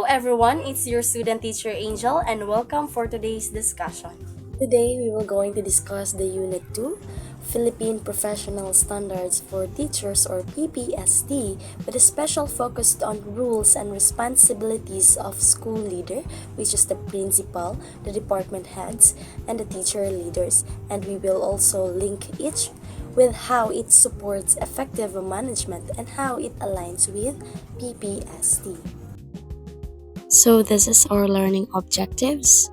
Hello everyone, it's your student teacher Angel and welcome for today's discussion. Today we will going to discuss the Unit 2, Philippine Professional Standards for Teachers or PPST with a special focus on rules and responsibilities of school leader, which is the principal, the department heads, and the teacher leaders. And we will also link each with how it supports effective management and how it aligns with PPST. So this is our learning objectives.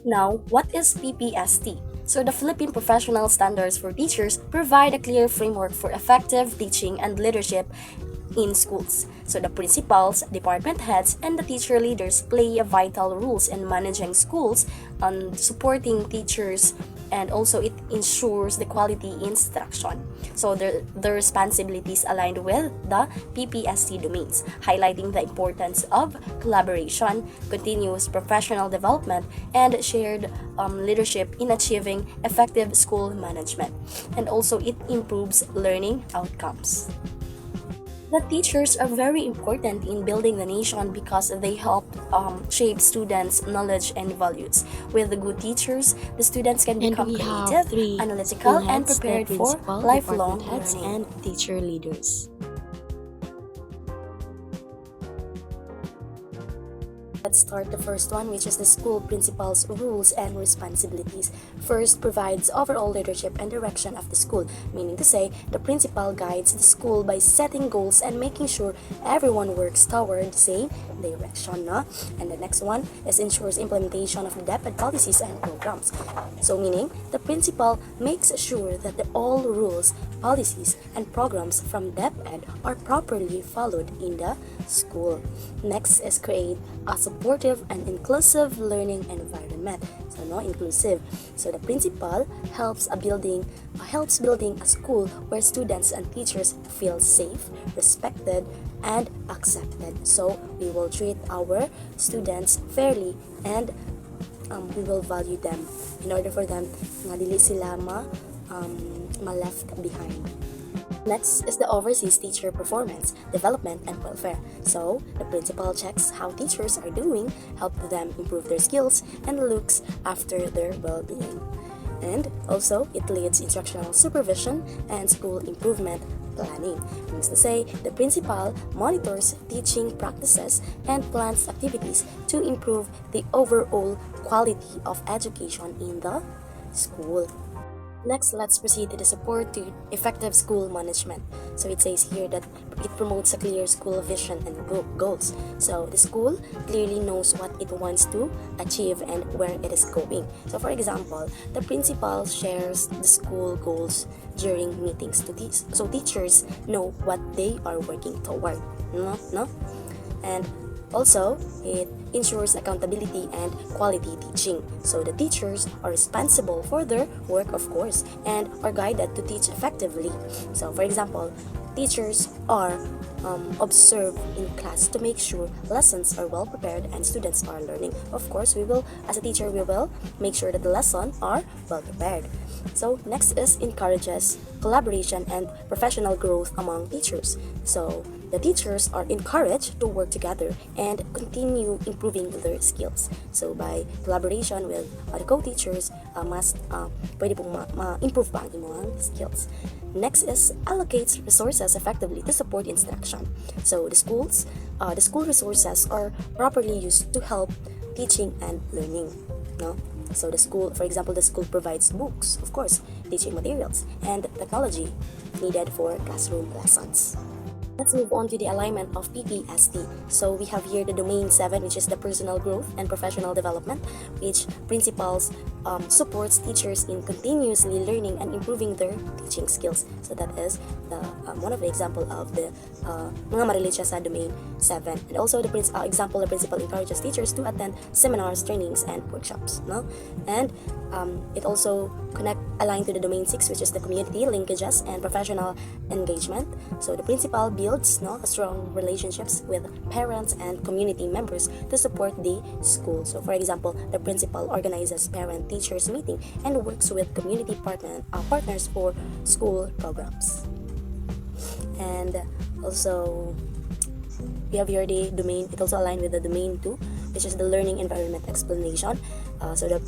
Now, what is PPST? So the Philippine Professional Standards for Teachers provide a clear framework for effective teaching and leadership in schools. So the principals, department heads, and the teacher leaders play a vital roles in managing schools and supporting teachers, and also it ensures the quality instruction. So the responsibilities aligned with the PPST domains, highlighting the importance of collaboration, continuous professional development, and shared leadership in achieving effective school management. And also it improves learning outcomes. The teachers are very important in building the nation because they help shape students' knowledge and values. With the good teachers, the students can become creative, analytical, and prepared for lifelong heads learning. and teacher leaders. Let's start the first one, which is the school principal's rules and responsibilities. First, provides overall leadership and direction of the school, meaning to say, the principal guides the school by setting goals and making sure everyone works toward the same direction. No? And the next one is ensures implementation of the DepEd policies and programs. So meaning, the principal makes sure that all rules, policies, and programs from DepEd are properly followed in the school. Next is create a supportive and inclusive learning environment. So no inclusive. So the principal helps building a school where students and teachers feel safe, respected, and accepted. So we will treat our students fairly and we will value them in order for them nga dili sila ma-left behind. Next is the overseas teacher performance, development, and welfare. So, the principal checks how teachers are doing, help them improve their skills, and looks after their well-being. And also, it leads instructional supervision and school improvement planning. Means to say, the principal monitors teaching practices and plans activities to improve the overall quality of education in the school. Next, let's proceed to the support to effective school management. So it says here that it promotes a clear school vision and goals. So the school clearly knows what it wants to achieve and where it is going. So for example, the principal shares the school goals during meetings to teach. So teachers know what they are working toward. No? And also, it ensures accountability and quality teaching. So the teachers are responsible for their work, of course, and are guided to teach effectively. So for example, teachers are observed in class to make sure lessons are well prepared and students are learning. Of course, as a teacher, we will make sure that the lessons are well prepared. So next is encourages collaboration and professional growth among teachers. So the teachers are encouraged to work together and continue improving their skills. So by collaboration with the co-teachers, pwede pong ma-improve pa ang inyong skills. Next is allocates resources effectively to support instruction. So the school resources are properly used to help teaching and learning. No? So the school, for example, the school provides books, of course, teaching materials, and technology needed for classroom lessons. Let's move on to the alignment of PPST. So we have here the domain 7, which is the personal growth and professional development, which principals supports teachers in continuously learning and improving their teaching skills. So that is the one of the example of the mga ma-relate siya sa domain 7. And also the example, the principal encourages teachers to attend seminars, trainings, and workshops. No? And it also aligned to the domain 6, which is the community linkages and professional engagement. So the principal builds strong relationships with parents and community members to support the school. So for example, the principal organizes parent-teachers meeting and works with community partners for school programs. And also we have here the domain. It also aligned with the domain 2, which is the learning environment explanation. I'm sorry.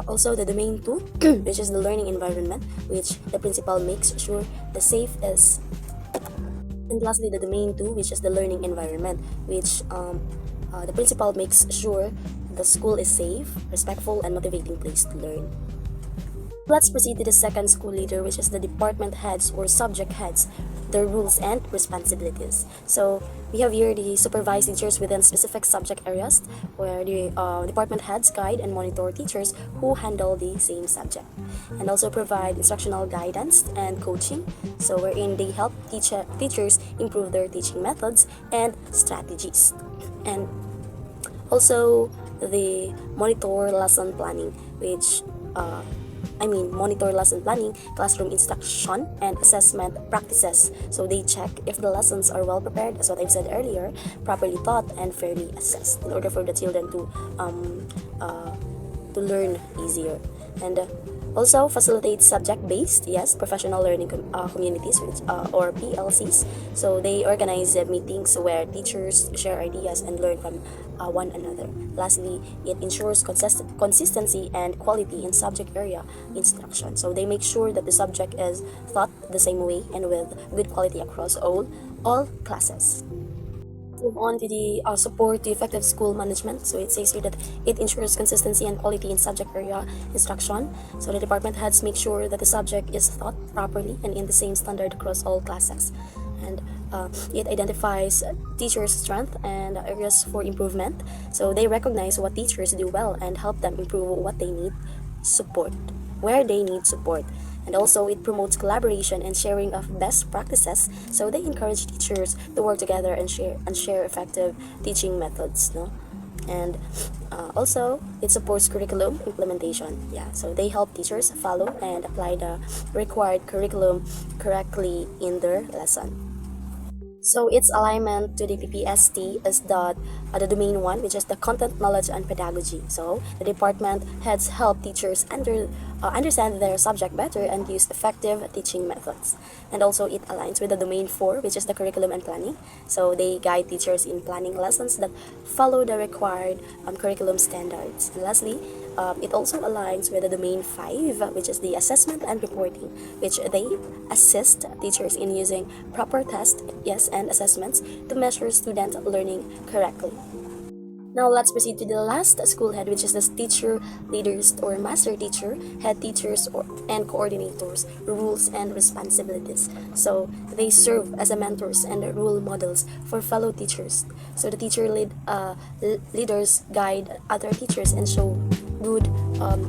Also the domain 2, which is the learning environment, which the principal makes sure the safe is. And lastly, the domain 2, which is the learning environment, which the principal makes sure the school is safe, respectful, and motivating place to learn. Let's proceed to the second school leader, which is the department heads or subject heads, their rules and responsibilities. So we have here the supervised teachers within specific subject areas, where the department heads guide and monitor teachers who handle the same subject, and also provide instructional guidance and coaching, so wherein they help teachers improve their teaching methods and strategies. And also the monitor lesson planning, monitor lesson planning, classroom instruction, and assessment practices. So they check if the lessons are well prepared, as what I've said earlier, properly taught, and fairly assessed, in order for the children to learn easier. And also facilitate subject-based, professional learning communities, or PLCs. So they organize meetings where teachers share ideas and learn from one another. Lastly, it ensures consistency and quality in subject area instruction. So they make sure that the subject is taught the same way and with good quality across all classes. Move on to the support to effective school management. So it says here that it ensures consistency and quality in subject area instruction. So the department heads make sure that the subject is taught properly and in the same standard across all classes. And it identifies teachers' strength and areas for improvement. So they recognize what teachers do well and help them improve what they need support, where they need support. And also it promotes collaboration and sharing of best practices. So they encourage teachers to work together and share effective teaching methods, and also it supports curriculum implementation. So they help teachers follow and apply the required curriculum correctly in their lesson. So its alignment to the PPST is the domain 1, which is the content, knowledge, and pedagogy. So the department heads help teachers understand their subject better and use effective teaching methods. And also it aligns with the domain 4, which is the curriculum and planning. So they guide teachers in planning lessons that follow the required curriculum standards. And lastly, it also aligns with the domain 5, which is the assessment and reporting, which they assist teachers in using proper tests, and assessments to measure student learning correctly. Now let's proceed to the last school head, which is the teacher leaders or master teacher, head teachers and coordinators, rules and responsibilities. So they serve as a mentors and role models for fellow teachers. So the teacher leaders guide other teachers and show good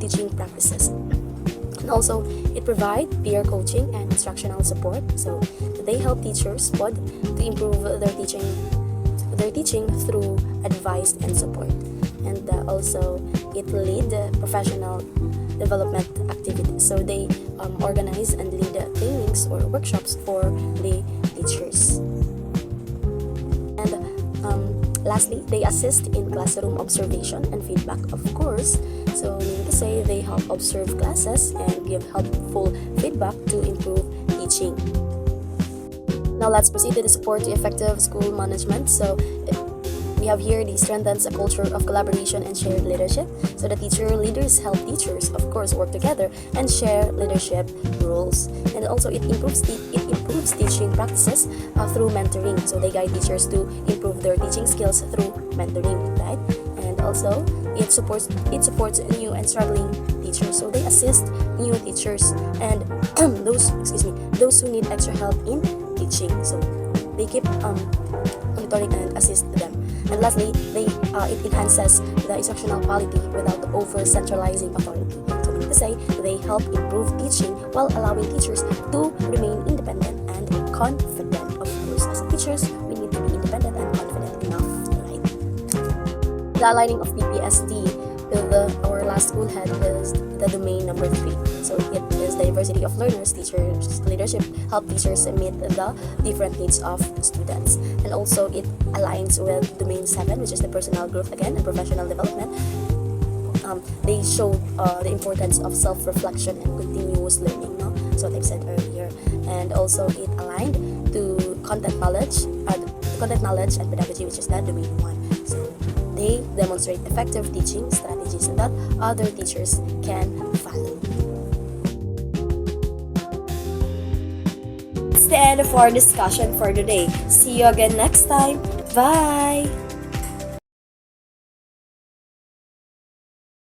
teaching practices. And also it provides peer coaching and instructional support. So they help teachers to improve their teaching through advice and support. And also it lead professional development activities. So they organize and lead trainings or workshops for the teachers. And lastly, they assist in classroom observation and feedback, of course. So meaning to say they help observe classes and give helpful feedback to improve teaching. Now let's proceed to the support to effective school management. So we have here the strengthens a culture of collaboration and shared leadership. So the teacher leaders help teachers, of course, work together and share leadership roles. And also it improves teaching practices through mentoring. So they guide teachers to improve their teaching skills through mentoring, right? And also it supports new and struggling teachers. So they assist new teachers and those who need extra help in teaching. So they keep monitoring and assist them. And lastly, it enhances the instructional quality without over-centralizing authority. So meaning to say, they help improve teaching while allowing teachers to remain independent and confident. Of course, as teachers, we need to be independent and confident enough, right? The aligning of PPSD with our last school head is the domain number 3. So it is diversity of learners, teachers, leadership, help teachers meet the different needs of students. And also it aligns with domain 7, which is the personal growth again and professional development. they showed the importance of self-reflection and continuous learning, no? So like I said earlier, and also it aligned to content knowledge and pedagogy, which is the domain one. So they demonstrate effective teaching strategies that other teachers can follow. That's the end of our discussion for today. See you again next time. Bye!